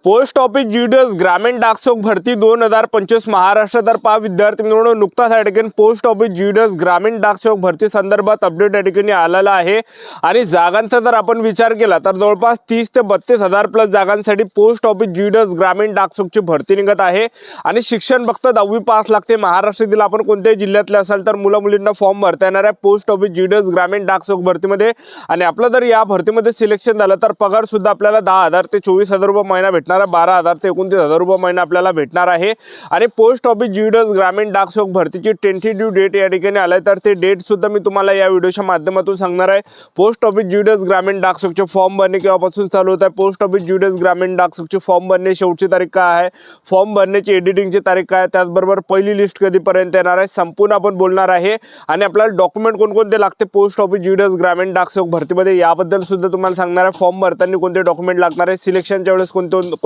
Post office GDS ग्रामीण डाकसेवक भरती 2025 महाराष्ट्र तर पहा विद्यार्थी मित्रांनो, नुकताच या ठिकाणी पोस्ट ऑफिस जीडीएस ग्रामीण डाकसेवक भरती संदर्भात अपडेट या ठिकाणी आलेला आहे। आणि जागांचा जर आपण विचार केला तर जवळपास 30 ते 32 हजार प्लस जागांसाठी पोस्ट ऑफिस जीडीएस ग्रामीण डाकसेवकची भरती निघत आहे। आणि शिक्षण फक्त 10वी पास लागते। महाराष्ट्रातील आपण कोणत्याही जिल्ह्यातले असाल तर मुला मुलींना फॉर्म भरता येणार आहे पोस्ट ऑफिस जीडीएस ग्रामीण डाकसेवक भरतीमध्ये। आणि आपलं जर या भरतीमध्ये सिलेक्शन झालं तर पगार सुद्धा आपल्याला 10,000 ते 24,000 रुपये महिना भेटणार, 12,000 ते 29,000 रुपये महिना आपल्याला भेटणार आहे। आणि पोस्ट ऑफिस जीडीएस ग्रामीण डाकसेवक भरतीची टेंटेटिव्ह डेट या ठिकाणी आलाय, तर ते डेट सुद्धा मी तुम्हाला या व्हिडिओच्या माध्यमातून सांगणार आहे। पोस्ट ऑफिस जीडीएस ग्रामीण डाकसेवकचे फॉर्म भरणे केव्हापासून चालू होत आहे, पोस्ट ऑफिस जीडीएस ग्रामीण डाकसेवकचे फॉर्म भरणे शेवटची तारीख काय आहे, फॉर्म भरण्याची एडिटिंगची तारीख काय, त्याचबरोबर पहिली लिस्ट कधीपर्यंत येणार आहे, संपूर्ण आपण बोलणार आहे। आणि आपल्याला डॉक्युमेंट कोणकोणते लागते पोस्ट ऑफिस जीडीएस ग्रामीण डाकसेवक भरतीमध्ये याबद्दल सुद्धा तुम्हाला सांगणार आहे। फॉर्म भरताना कोणते डॉक्युमेंट लागणार आहे, सिलेक्शनच्या वेळेस कोणते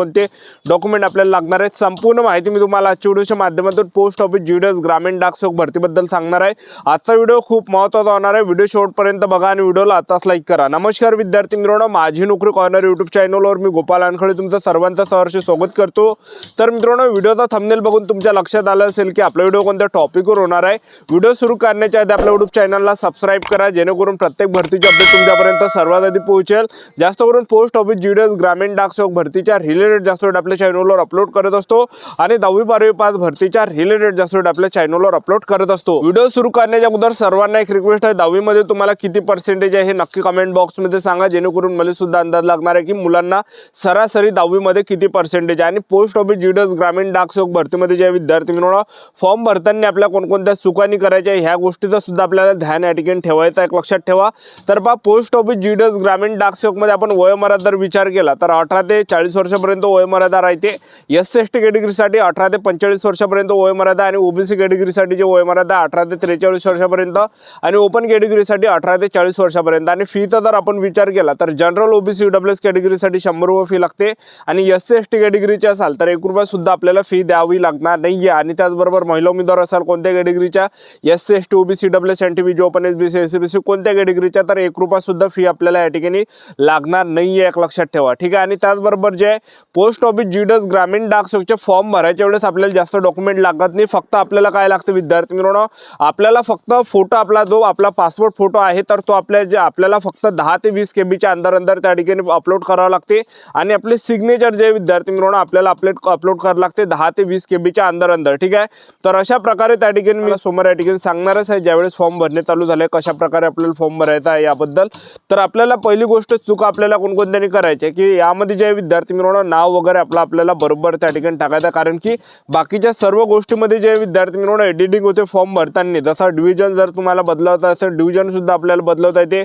डॉक्युमेंट आपल्याला लागणार आहे, संपूर्ण माहिती मी तुम्हाला आजच्या व्हिडिओच्या माध्यमातून पोस्ट ऑफिस जीडीएस ग्रामीण डाकसेवक भरतीबद्दल सांगणार आहे। आजचा व्हिडिओ खूप महत्त्वाचा होणार आहे, व्हिडिओ शेवटपर्यंत बघा आणि व्हिडिओला आताच लाईक करा। नमस्कार विद्यार्थी मित्रांनो, माझी नोकरी कॉर्नर यूट्यूब चॅनलवर मी गोपाल अनखळे तुमचं सर्वांचं सहर्ष स्वागत करतो। तर मित्रांनो, व्हिडिओचा थंबनेल बघून तुमच्या लक्षात आलं असेल की आपला व्हिडिओ कोणत्या टॉपिकवर होणार आहे। व्हिडिओ सुरू करण्याच्या आधी आपल्या यूट्यूब चॅनलला सबस्क्राइब करा, जेणेकरून प्रत्येक भरतीची अपडेट तुमच्यापर्यंत सर्वात आधी पोहोचेल। जास्त करून पोस्ट ऑफिस जीडीएस ग्रामीण डाकसेवक भरतीच्या रिलेटेड जास्त आपल्या चॅनलवर अपलोड करत असतो आणि 10वी 12वी पास भरतीच्या रिलेटेड जास्त आपल्या चॅनलवर अपलोड करत असतो। व्हिडिओ सुरू करण्याच्या अगोदर सर्वांना एक रिक्वेस्ट आहे, 10वी मध्ये तुम्हाला किती पर्सेंटेज आहे हे नक्की कमेंट बॉक्स मध्ये सांगा, जेणेकरून मला सुद्धा अंदाज लागणार आहे की मुलांना सरासरी 10वी मध्ये किती पर्सेंटेज आहे। आणि पोस्ट ऑफिस जीडीएस ग्रामीण डाकसेवक भरतीमध्ये जे विद्यार्थी मित्रांनो फॉर्म भरताना आपल्या कोणकोणत्या चुकांनी करायच्या ह्या गोष्टीचं सुद्धा आपल्याला ध्यान या ठिकाणी ठेवायचं आहे, लक्षात ठेवा। तर पहा, पोस्ट ऑफिस जीडीएस ग्रामीण डाकसेवक मध्ये आपण वयोमर्यादा जर विचार केला तर 18 ते 40 वर्षापर्यंत वयोमर्यादा राहते। एससी/एसटी कॅटेगरीसाठी 18 ते 45 वर्षापर्यंत वयोमर्यादा आणि ओबीसी कॅटेगरीसाठी जे वयोमर्यादा 18 ते 43 वर्षापर्यंत आणि ओपन कॅटेगरीसाठी 18 ते 40 वर्षापर्यंत। आणि फीचा जर आपण विचार केला तर जनरल ओबीसी ईडब्ल्यूएस कॅटेगरीसाठी 100 रुपये फी लागते आणि एससी/एसटी कॅटेगरीचे असाल तर 1 रुपया सुद्धा आपल्याला फी द्यावी लागणार नाहीये। आणि त्याचबरोबर महिला उमेदवार असाल कोणत्या कॅटेगरीच्या SC ST OBC EWS NTB open SBC SCBC कोणत्या कॅटेगरीच्या तर 1 रुपया सुद्धा फी आपल्याला या ठिकाणी लागणार नाहीये, एक लक्षात ठेवा, ठीक आहे। आणि त्याचबरोबर जे पोस्ट ऑफिस जीडीएस ग्रामीण डाकसेवकचे फॉर्म भरायच्या वेळेस आपल्याला जास्त डॉक्युमेंट लागत नाही, फक्त आपल्याला काय लागतं विद्यार्थी मित्रांनो, आपल्याला फक्त फोटो आपला पासपोर्ट फोटो आहे तर तो आपल्याला फक्त 10 ते 20 केबीच्या अंदर त्या ठिकाणी अपलोड करावं लागते। आणि आपले सिग्नेचर जे विद्यार्थी मित्रांनो आपल्याला अपलोड करावं लागते 10 ते 20 केबीच्या अंदर, ठीक आहे। तर अशा प्रकारे त्या ठिकाणी मी समोर या ठिकाणी सांगणारच आहे ज्यावेळेस फॉर्म भरणे चालू झाले कशा प्रकारे आपल्याला फॉर्म भरायचा आहे याबद्दल। तर आपल्याला पहिली गोष्ट चूक आपल्याला कोणकोणत्यानी करायची की यामध्ये जे विद्यार्थी मित्रांनो नाव वगैरे आपल्याला बरोबर त्या ठिकाणी टाकायचं, कारण की बाकीच्या सर्व गोष्टीमध्ये जे विद्यार्थी मित्रांनो एडिटिंग होते फॉर्म भरताना, जसा डिव्हिजन जर तुम्हाला बदलवता असेल डिव्हिजन सुद्धा आपल्याला बदलवता येते,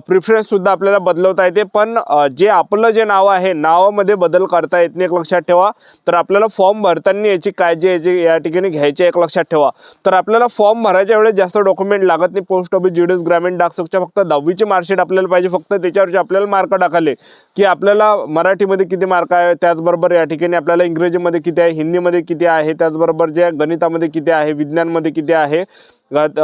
प्रिफरन्स सुद्धा आपल्याला बदलवता येते, पण जे आपलं जे नाव आहे नावामध्ये बदल करता येत नाही, एक लक्षात ठेवा। तर आपल्याला फॉर्म भरताना याची काळजी या ठिकाणी घ्यायची, एक लक्षात ठेवा। तर आपल्याला फॉर्म भरायच्या वेळेस जास्त डॉक्युमेंट लागत नाही। पोस्ट ऑफिस जीडीएस ग्रामीण डाकसेवकच्या फक्त 10वीची मार्कशीट आपल्याला पाहिजे, फक्त त्याच्यावरचे आपल्याला मार्क टाकाले की आपल्याला मराठीमध्ये किती मार्क आहे, त्याचबरोबर या ठिकाणी आपल्याला इंग्रजीमध्ये किती आहे, हिंदीमध्ये किती आहे, त्याचबरोबर जे गणितामध्ये किती आहे, विज्ञानमध्ये किती आहे,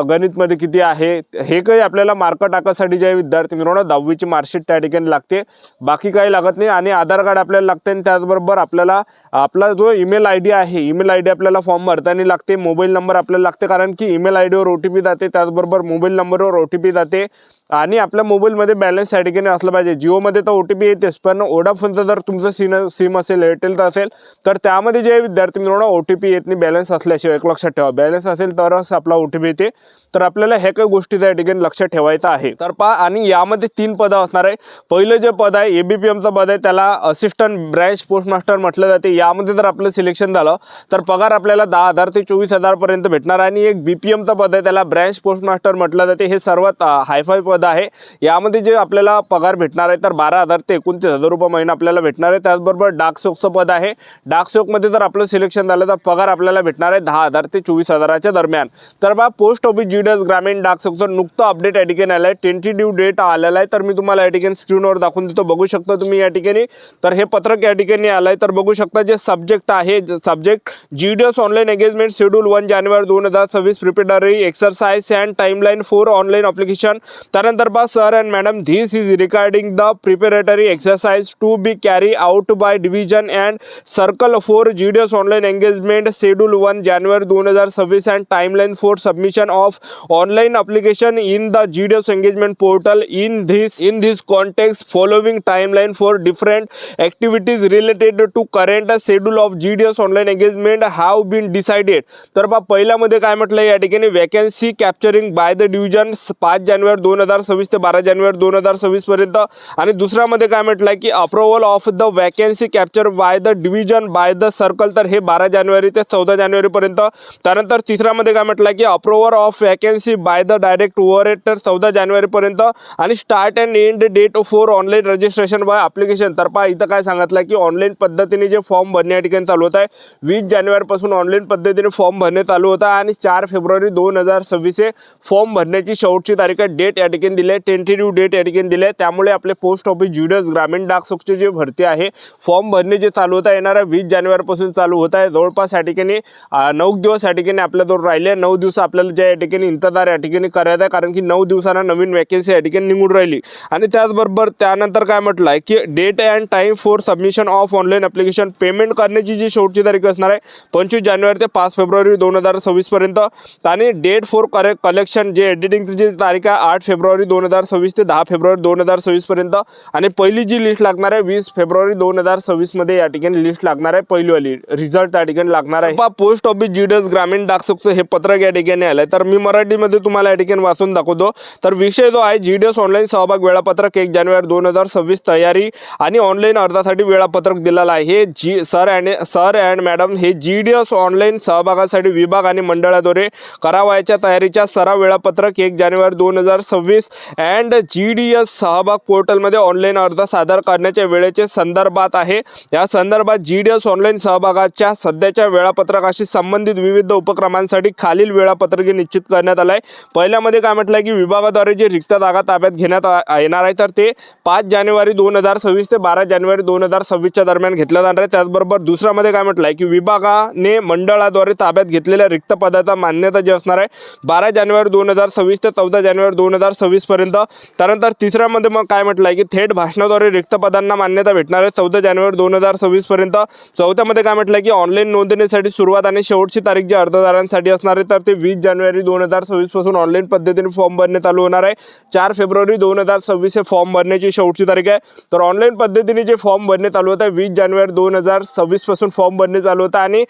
गणितमध्ये किती आहे, हे काही आपल्याला मार्क टाकासाठी जे विद्यार्थी मित्रांनो 10वीची मार्कशीट त्या ठिकाणी लागते, बाकी काही लागत नाही। आणि आधार कार्ड आपल्याला लागते आणि त्याचबरोबर आपल्याला आपला जो ईमेल आयडी आहे ईमेल आयडी आपल्याला फॉर्म भरताना लागते, मोबाईल नंबर आपल्याला लागते, कारण की ईमेल आयडीवर ओटीपी जाते, त्याचबरोबर मोबाईल नंबरवर ओटीपी जाते। आणि आपल्या मोबाईलमध्ये बॅलन्स या ठिकाणी असलं पाहिजे। जिओमध्ये तर ओटीपी येतेच, पण वोडाफोनचं जर तुमचं सिम असेल एअरटेलचं असेल तर त्यामध्ये जे विद्यार्थी मित्रांनो ओटीपी येत नाही बॅलन्स असल्याशिवाय, एक लक्षात ठेवा, बॅलन्स असेल तरच आपला ओटीपी येते। तर आपल्याला हे काही गोष्टी त्या ठिकाणी लक्षात ठेवायचं आहे। तर पहा, आणि यामध्ये 3 पदं असणार आहे। पहिलं जे पद आहे एबीपीएमचं पद आहे, त्याला असिस्टंट ब्रँच पोस्ट मास्टर म्हटलं जाते। यामध्ये जर आपलं सिलेक्शन झालं तर पगार आपल्याला 10,000 ते 24,000 पर्यंत भेटणार। आणि एक बीपीएमचं पद आहे, त्याला ब्रँच पोस्ट मास्टर म्हटलं जाते, हे सर्वात हायफाय पद आहे। यामध्ये जे आपल्याला पगार भेटणार आहे तर 12,000 ते 29,000 रुपये महिना आपल्याला भेटणार आहे। त्याचबरोबर डाकसेवकचं पद आहे, डाकसेवकमध्ये जर आपलं सिलेक्शन झालं तर पगार आपल्याला भेटणार आहे 10,000 ते 24,000च्या दरम्यान। तर बा पोस्ट ऑफिस जीडीएस ग्रामीण डाक सेवकचं नुकतं अपडेट या ठिकाणी आलं आहे, टेंटेटिव्ह डेट आलेला आहे. तर मी तुम्हाला या ठिकाणी स्क्रीनवर दाखवून देतो, बघू शकता तुम्ही या ठिकाणी. तर हे पत्रक या ठिकाणी आलं आहे. तर बघू शकता जे सब्जेक्ट आहे, subject GDS online engagement schedule 1 January 2026 preparatory exercise and timeline for online application. त्यानंतर बा sir and madam, this is regarding the preparatory exercise to be carry out by division and circle for GDS online engagement schedule 1 January 2026 and timeline for submission of online application in the GDS engagement portal. In this context, following timeline for different activities related to current schedule of GDS online engagement have been decided. तर बा पहिल्यामध्ये काय म्हटलं या ठिकाणी, vacancy capturing by the division 5 जानेवारी 2026 ते 12 जानेवारी 2026 पर्यंत. आणि दुसऱ्यामध्ये काय म्हटलं की approval of the vacancy capture by the division by the circle, तर हे 12 जानेवारी ते 14 जानेवारी पर्यंत. त्यानंतर तिसऱ्यामध्ये काय म्हटलं की approval of vacancy by the direct overhead, तर 14 जानेवारी पर्यंत. आणि start and end date for online registration by application. तर पहा इथं काय सांगितलं की ऑनलाईन पद्धतीने जे फॉर्म भरणे या ठिकाणी चालू होत आहे, 20 जानेवारीपासून ऑनलाईन पद्धतीने फॉर्म भरणे चालू होता आणि 4 फेब्रुवारी 2026 हे फॉर्म भरण्याची शेवटची तारीख आहे. डेट या ठिकाणी दिली आहे, टेंटेटिव्ह डेट या ठिकाणी दिली आहे. त्यामुळे आपले पोस्ट ऑफिस जीडीएस ग्रामीण डाक सेवकची जी भरती आहे, फॉर्म भरणे जे चालू होता येणाऱ्या 20 जानेवारीपासून चालू होत आहे. जवळपास या ठिकाणी 9 दिवस या ठिकाणी आपल्याजवळ राहिले. 9 दिवस आपल्याला ज्या या ठिकाणी इंतजार या ठिकाणी करायचं आहे, कारण की 9 दिवसांना नवीन वॅकन्सी या ठिकाणी निघून राहिली. आणि त्याचबरोबर त्यानंतर काय म्हटलं आहे की date and time for submission of online application. Payment करण्याची जी शेवटची तारीख असणार आहे 25 जानेवारी ते 5 फेब्रुवारी 2026 पर्यंत. आणि डेट फॉर कलेक्शन जे एडिटिंगची जी तारीख आहे 8 फेब्रुवारी 2026 ते 10 फेब्रुवारी 2026 पर्यंत. आणि पहिली जी लिस्ट लागणार आहे 20 फेब्रुवारी 2026 मध्ये या ठिकाणी लिस्ट लागणार आहे, पहिलीवाली रिझल्ट त्या ठिकाणी लागणार आहे. पोस्ट ऑफिस जीडीएस ग्रामीण डाक सेवकचं हे पत्रक या ठिकाणी आलं आहे. तर मी मराठीमध्ये तुम्हाला या ठिकाणी वाचून दाखवतो. तर विषय जो आहे जीडीएस ऑनलाईन सहभाग वेळापत्रक 1 जानेवारी 2026 तयारी आणि ऑनलाईन अर्जासाठी वेळापत्रक दिलेलं आहे. हे सर अँड मॅडम, हे जीडीएस ऑनलाईन सहभागासाठी विभाग आणि मंडळाद्वारे करावयाच्या तयारीच्या सराव वेळापत्रक 1 जानेवारी 2026 अँड जीडीएस सहभाग पोर्टलमध्ये ऑनलाईन अर्ज सादर करण्याच्या वेळेचे संदर्भात आहे. या संदर्भात जीडीएस ऑनलाईन सहभागाच्या सध्याच्या वेळापत्रकाशी संबंधित विविध उपक्रमांसाठी खालील वेळापत्रके निश्चित करण्यात आलं आहे. पहिल्यामध्ये काय म्हटलं की विभागाद्वारे जे रिक्त जागा ताब्यात घेण्यात येणार आहे, तर ते 5 जानेवारी 2026 ते 12 जानेवारी 2026 दरम्यान घेतलं जाणार आहे. त्याचबरोबर दुसऱ्यामध्ये काय म्हटलं आहे की विभागाने मंडळाद्वारे ताब्यात घेतलेल्या रिक्त पदाचा मान्यता जी असणार आहे 12 जानेवारी 2026 ते 14 जानेवारी 2026 पर्यंत. त्यानंतर तिसऱ्यामध्ये मग काय म्हटलं आहे की थेट भाषणाद्वारे रिक्त पदांना मान्यता भेटणार आहे 14 जानेवारी 2026 पर्यंत. चौथ्यामध्ये काय म्हटलं की ऑनलाईन नोंदणीसाठी सुरुवात आणि शेवटची तारीख जी अर्जदारांसाठी असणार आहे, तर ते 20 जानेवारी 2026 पासून ऑनलाईन पद्धतीने फॉर्म भरणे चालू होणार आहे. 4 फेब्रुवारी 2026 हे फॉर्म भरण्याची शेवटची तारीख आहे. तर ऑनलाईन पद्धतीने जे फॉर्म भरणे चालू होत आहे 20 जानेवारी 2026 पासून फॉर्म भरणे चालू होतं आणि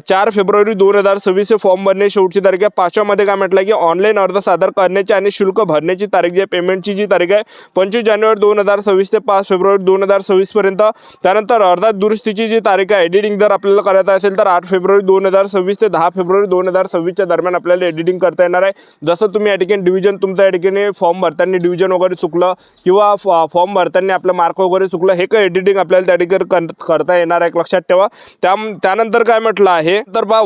4 फेब्रुवारी 2026 हे फॉर्म भरणे शेवटची तारीख आहे. पाचव्यामध्ये काय म्हटलं की ऑनलाईन अर्ज सादर करण्याची आणि शुल्क भरण्याची तारीख जी पेमेंटची जी तारीख आहे 25 जानेवारी 2026 ते 5 फेब्रुवारी 2026 पर्यंत. त्यानंतर अर्जात दुरुस्तीची जी तारीख आहे, एडिटिंग जर आपल्याला करायचं असेल तर 8 फेब्रुवारी 2026 ते 10 फेब्रुवारी 2026 दरम्यान आपल्याला एडिटिंग करता येणार आहे. जसं तुम्ही या ठिकाणी डिव्हिजन तुमच्या या ठिकाणी फॉर्म भरताना डिव्हिजन वगैरे चुकलं किंवा फॉर्म भरताना आपलं मार्क वगैरे चुकलं, हे काय एडिटिंग आपल्याला त्या ठिकाणी करता येणार आहे, लक्षात ठेवा. त्यानंतर काय म्हटलं आहे तर बा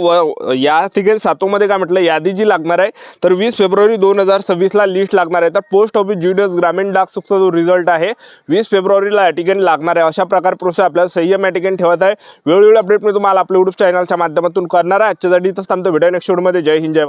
या ठिकाणी 7मध्ये काय म्हटलं यादी जी लागणार आहे तर 20 फेब्रुवारी 2026 ला लिस्ट लागणार आहे. तर पोस्ट ऑफिस जीडीएस ग्रामीण डाक सेवकचा जो रिझल्ट आहे 20 फेब्रुवारीला या ठिकाणी लागणार आहे. अशा प्रकारे प्रोसेस आपल्याला संयम या ठिकाणी ठेवत आहे. वेळोवेळी अपडेट मी तुम्हाला आपल्या यूट्यूब चॅनलच्या माध्यमातून करणार आहे. आजच्यासाठी इथंच थांबतो. भेटूया नेक्स्ट व्हिडिओमध्ये. जय हिंद, जय